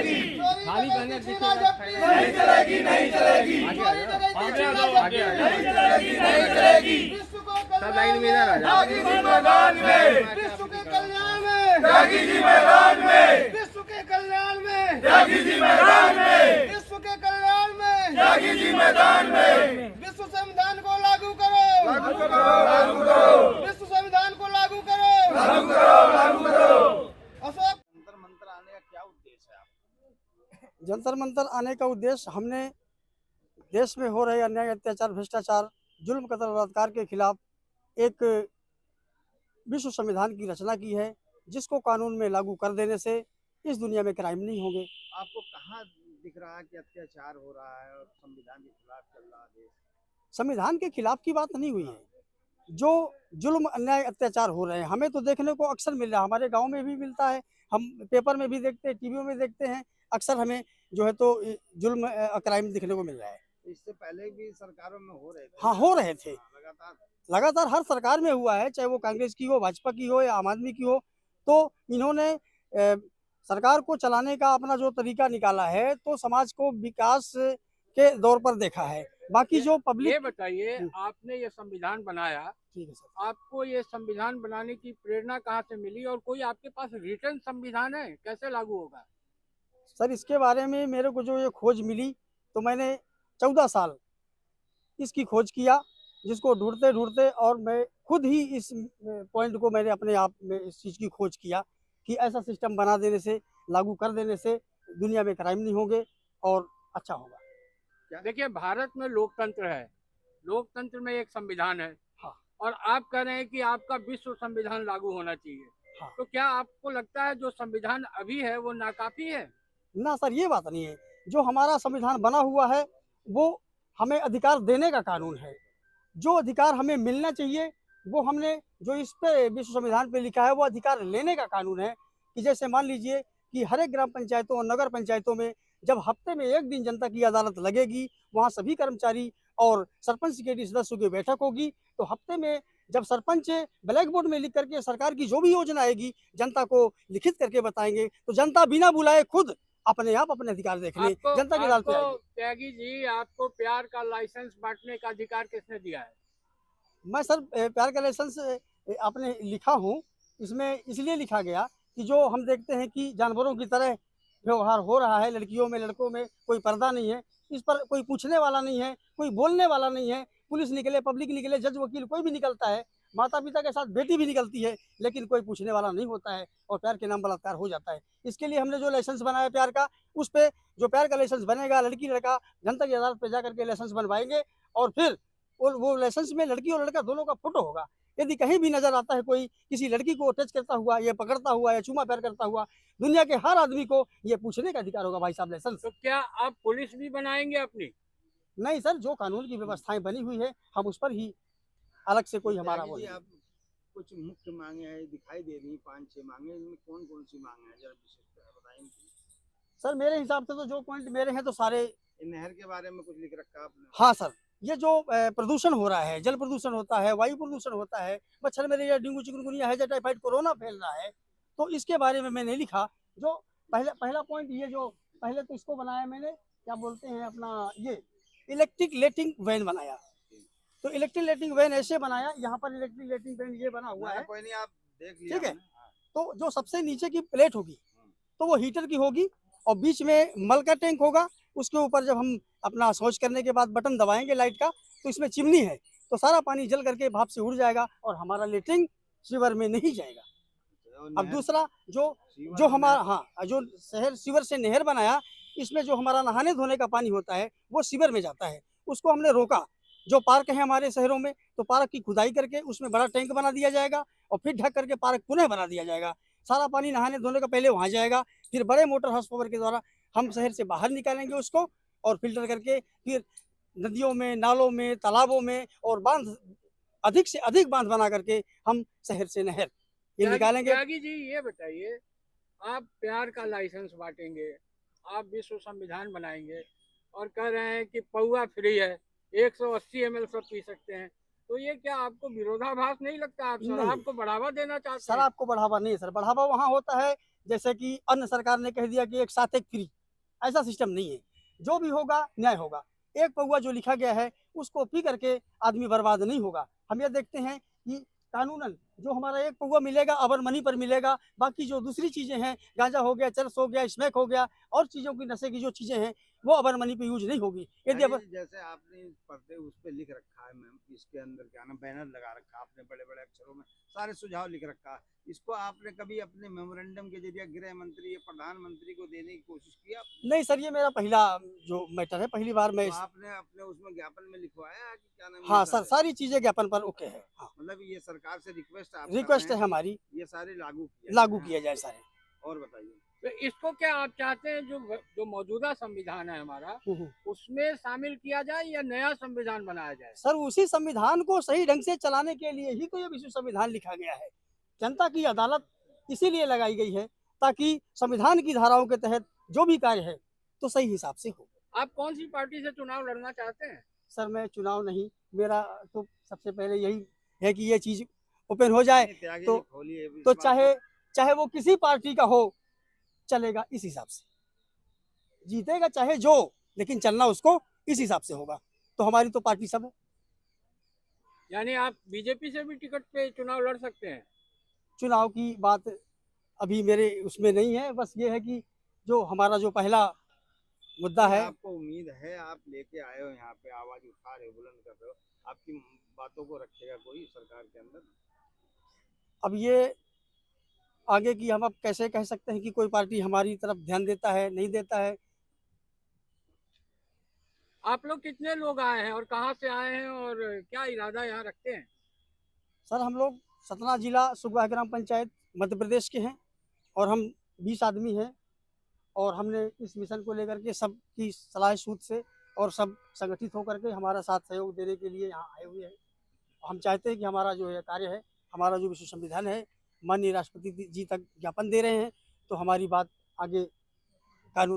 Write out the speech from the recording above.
चलेगी, खाली बैनर दिखेगा नहीं चलेगी, नहीं चलेगी, नहीं चलेगी, नहीं चलेगी। सब लाइन में इधर आ जाओ। त्यागी जी मैदान में, विश्व के कल्याण में, त्यागी जी मैदान में, विश्व के कल्याण में, त्यागी जी मैदान में, विश्व के कल्याण में, त्यागी जी मैदान में। विश्व संविधान को लागू करो, लागू करो, लागू करो, विश्व संविधान को लागू करो, लागू करो, लागू करो। अशोक जंतर मंतर आने का क्या उद्देश्य है आपका? जंतर मंतर आने का उद्देश्य, हमने देश में हो रहे अन्याय, अत्याचार, भ्रष्टाचार, जुल्म, कत्ल, बलात्कार के खिलाफ एक विश्व संविधान की रचना की है, जिसको कानून में लागू कर देने से इस दुनिया में क्राइम नहीं होंगे। आपको कहाँ दिख रहा है कि अत्याचार हो रहा है और संविधान के खिलाफ चल रहा है देश? संविधान के खिलाफ की बात नहीं हुई है। जो जुल्म, अन्याय, अत्याचार हो रहे हैं, हमें तो देखने को अक्सर मिल रहा है, हमारे गांव में भी मिलता है, हम पेपर में भी देखते हैं, टीवी में देखते हैं, अक्सर हमें जो है तो जुल्म, क्राइम दिखने को मिल रहा है। इससे पहले भी सरकारों में हो रहे थे। हाँ, हो रहे थे, लगातार हर सरकार में हुआ है, चाहे वो कांग्रेस की हो, भाजपा की हो या आम आदमी की हो। तो इन्होंने सरकार को चलाने का अपना जो तरीका निकाला है, तो समाज को विकास के दौर पर देखा है। बाकी जो पब्लिक, ये बताइए, आपने ये संविधान बनाया, ठीक है सर, आपको ये संविधान बनाने की प्रेरणा कहाँ से मिली और कोई आपके पास रिटर्न संविधान है, कैसे लागू होगा? सर इसके बारे में मेरे को जो ये खोज मिली, तो मैंने 14 साल इसकी खोज किया, जिसको ढूंढते ढूंढते, और मैं खुद ही इस पॉइंट को मैंने अपने आप में इस चीज़ की खोज किया कि ऐसा सिस्टम बना देने से, लागू कर देने से दुनिया में क्राइम नहीं होंगे और अच्छा होगा। देखिए, भारत में लोकतंत्र है, लोकतंत्र में एक संविधान है। हाँ। और आप कह रहे हैं कि आपका विश्व संविधान लागू होना चाहिए। हाँ। तो क्या आपको लगता है जो संविधान अभी है वो नाकाफी है? ना सर, ये बात नहीं है। जो हमारा संविधान बना हुआ है वो हमें अधिकार देने का कानून है। जो अधिकार हमें मिलना चाहिए वो हमने, जो इस पे विश्व संविधान पे लिखा है, वो अधिकार लेने का कानून है। कि जैसे मान लीजिए कि हर एक ग्राम पंचायतों और नगर पंचायतों में जब हफ्ते में एक दिन जनता की अदालत लगेगी, वहाँ सभी कर्मचारी और सरपंच सेक्रेटरी सदस्यों की बैठक होगी, तो हफ्ते में जब सरपंच ब्लैक बोर्ड में लिख करके सरकार की जो भी योजना आएगी जनता को लिखित करके बताएंगे, तो जनता बिना बुलाए खुद अपने आप अपने अधिकार देखने जनता की अदालत पे आएगी। त्यागी जी, आपको प्यार का लाइसेंस बांटने का अधिकार किसने दिया है? मैं सर प्यार का लाइसेंस आपने लिखा हूँ, इसमें इसलिए लिखा गया कि जो हम देखते हैं कि जानवरों की तरह व्यवहार हो रहा है, लड़कियों में, लड़कों में कोई पर्दा नहीं है, इस पर कोई पूछने वाला नहीं है, कोई बोलने वाला नहीं है। पुलिस निकले, पब्लिक निकले, जज वकील कोई भी निकलता है, माता पिता के साथ बेटी भी निकलती है, लेकिन कोई पूछने वाला नहीं होता है और प्यार के नाम बलात्कार हो जाता है। इसके लिए हमने जो लाइसेंस बनाया प्यार का, उस पर जो प्यार का लाइसेंस बनेगा, लड़की लड़का जनता की अदालत पर जाकर के लाइसेंस बनवाएंगे, और फिर वो लाइसेंस में लड़की और लड़का दोनों का फोटो होगा। यदि कहीं भी नजर आता है कोई किसी लड़की को टच करता हुआ या पकड़ता हुआ या चूमा प्यार करता हुआ, दुनिया के हर आदमी को ये पूछने का अधिकार होगा, भाई साहब लाइसेंस। तो क्या आप पुलिस भी बनाएंगे अपनी? नहीं सर, जो कानून की व्यवस्थाएं बनी हुई है हम उस पर ही, अलग से कोई हमारा वो। आप कुछ मुख्य मांगे हैं दिखाई दे रही, 5-6 मांगे, इनमें कौन कौन सी मांगे हैं जरा विशेष बताएंगे? सर मेरे हिसाब से तो जो पॉइंट मेरे हैं तो सारे। नहर के बारे में कुछ लिख रखा आपने? हाँ सर, ये जो प्रदूषण हो रहा है, जल प्रदूषण होता है, वायु प्रदूषण होता है, मच्छर मलेरिया, डेंगू, चिकनगुनिया, हैजा, टाइफाइड, कोरोना फैल रहा है, तो इसके बारे में मैंने लिखा। जो पहला पॉइंट, ये जो पहले तो इसको बनाया मैंने, क्या बोलते हैं अपना, ये इलेक्ट्रिक लेटिंग वैन बनाया। तो इलेक्ट्रिक लेटिंग वैन ऐसे बनाया, यहाँ पर इलेक्ट्रिक लेटिंग वैन ये बना हुआ है, कोई नहीं, आप देख लिया, ठीक है। तो जो सबसे नीचे की प्लेट होगी तो वो हीटर की होगी, और बीच में मल का टैंक होगा। उसके ऊपर जब हम अपना शौच करने के बाद बटन दबाएंगे लाइट का, तो इसमें चिमनी है, तो सारा पानी जल करके भाप से उड़ जाएगा और हमारा लेटरिन सीवर में नहीं जाएगा। अब दूसरा जो हमारा, हाँ, जो शहर सीवर से नहर बनाया, इसमें जो हमारा नहाने धोने का पानी होता है वो सीवर में जाता है, उसको हमने रोका। जो पार्क है हमारे शहरों में, तो पार्क की खुदाई करके उसमें बड़ा टैंक बना दिया जाएगा और फिर ढक करके पार्क पुनः बना दिया जाएगा। सारा पानी नहाने धोने का पहले वहाँ जाएगा, फिर बड़े मोटर हॉर्स पावर के द्वारा हम शहर से बाहर निकालेंगे उसको, और फिल्टर करके फिर नदियों में, नालों में, तालाबों में, और बांध, अधिक से अधिक बांध बना करके हम शहर से नहर ये निकालेंगे। त्यागी जी, ये बताइए, आप प्यार का लाइसेंस बांटेंगे, आप विश्व संविधान बनाएंगे और कह रहे हैं कि पौआ फ्री है, 180 ml सब पी सकते हैं, तो ये क्या आपको विरोधाभास नहीं लगता? आप शराब को बढ़ावा देना चाहते हैं? शराब को बढ़ावा नहीं है सर, बढ़ावा वहाँ होता है जैसे कि अन्य सरकार ने कह दिया कि एक साथ एक फ्री, ऐसा सिस्टम नहीं है। जो भी होगा न्याय होगा। एक पौवा जो लिखा गया है उसको पी करके आदमी बर्बाद नहीं होगा। हम ये देखते हैं कि कानूनन जो हमारा एक पौवा मिलेगा अबर मनी पर मिलेगा, बाकी जो दूसरी चीज़ें हैं, गांजा हो गया, चरस हो गया, स्मैक हो गया और चीज़ों की नशे की जो चीज़ें हैं वो अबर मनी पे यूज नहीं होगी। यदि अबर जैसे आपने पर्दे उस पे लिख रखा है मैम, इसके अंदर क्या नाम बैनर लगा रखा है आपने बड़े बड़े अक्षरों में, सारे सुझाव लिख रखा है, इसको आपने कभी अपने मेमोरेंडम के जरिए गृह मंत्री या प्रधानमंत्री को देने की कोशिश किया? नहीं सर, ये मेरा पहला जो मैटर है, पहली बार मैं तो आपने अपने उसमें ज्ञापन में लिखवाया कि क्या नाम? हाँ सर, सारी चीज़ें ज्ञापन पर ओके है। हाँ, मतलब ये सरकार से रिक्वेस्ट रिक्वेस्ट है हमारी, ये सारे लागू किया जाए सारे। और बताइए तो इसको क्या आप चाहते हैं, जो मौजूदा संविधान है हमारा उसमें शामिल किया जाए या नया संविधान बनाया जाए? सर, उसी संविधान को सही ढंग से चलाने के लिए ही तो ये विश्व संविधान लिखा गया है। जनता की अदालत इसीलिए लगाई गई है ताकि संविधान की धाराओं के तहत जो भी कार्य है तो सही हिसाब से हो। आप कौन सी पार्टी से चुनाव लड़ना चाहते हैं? सर, मैं चुनाव नहीं, मेरा तो सबसे पहले यही है कि ये चीज ओपन हो जाए तो चाहे वो किसी पार्टी का हो चलेगा इस हिसाब से, जीतेगा चाहे जो, लेकिन चलना उसको इस हिसाब से होगा। तो हमारी तो पार्टी सब है। यानी आप बीजेपी से भी टिकट पे चुनाव लड़ सकते हैं? चुनाव की बात अभी मेरे उसमें नहीं है, बस ये है कि जो हमारा जो पहला मुद्दा है। आपको उम्मीद है, आप लेके आए हो यहाँ पे, आवाज उठा रहे हो, बुलंद कर रहे हो, आपकी बातों को रखेगा कोई सरकार के अंदर? अब ये आगे की हम अब कैसे कह सकते हैं कि कोई पार्टी हमारी तरफ ध्यान देता है नहीं देता है। आप लोग कितने लोग आए हैं और कहाँ से आए हैं और क्या इरादा यहाँ रखते हैं? सर, हम लोग सतना जिला सुगवा ग्राम पंचायत मध्य प्रदेश के हैं और हम 20 आदमी हैं और हमने इस मिशन को लेकर के सबकी सलाह सूझ से और सब संगठित होकर के हमारा साथ सहयोग देने के लिए यहाँ आए हुए हैं। हम चाहते हैं कि हमारा जो ये कार्य है, हमारा जो विश्व संविधान है, माननीय राष्ट्रपति जी तक ज्ञापन दे रहे हैं, तो हमारी बात आगे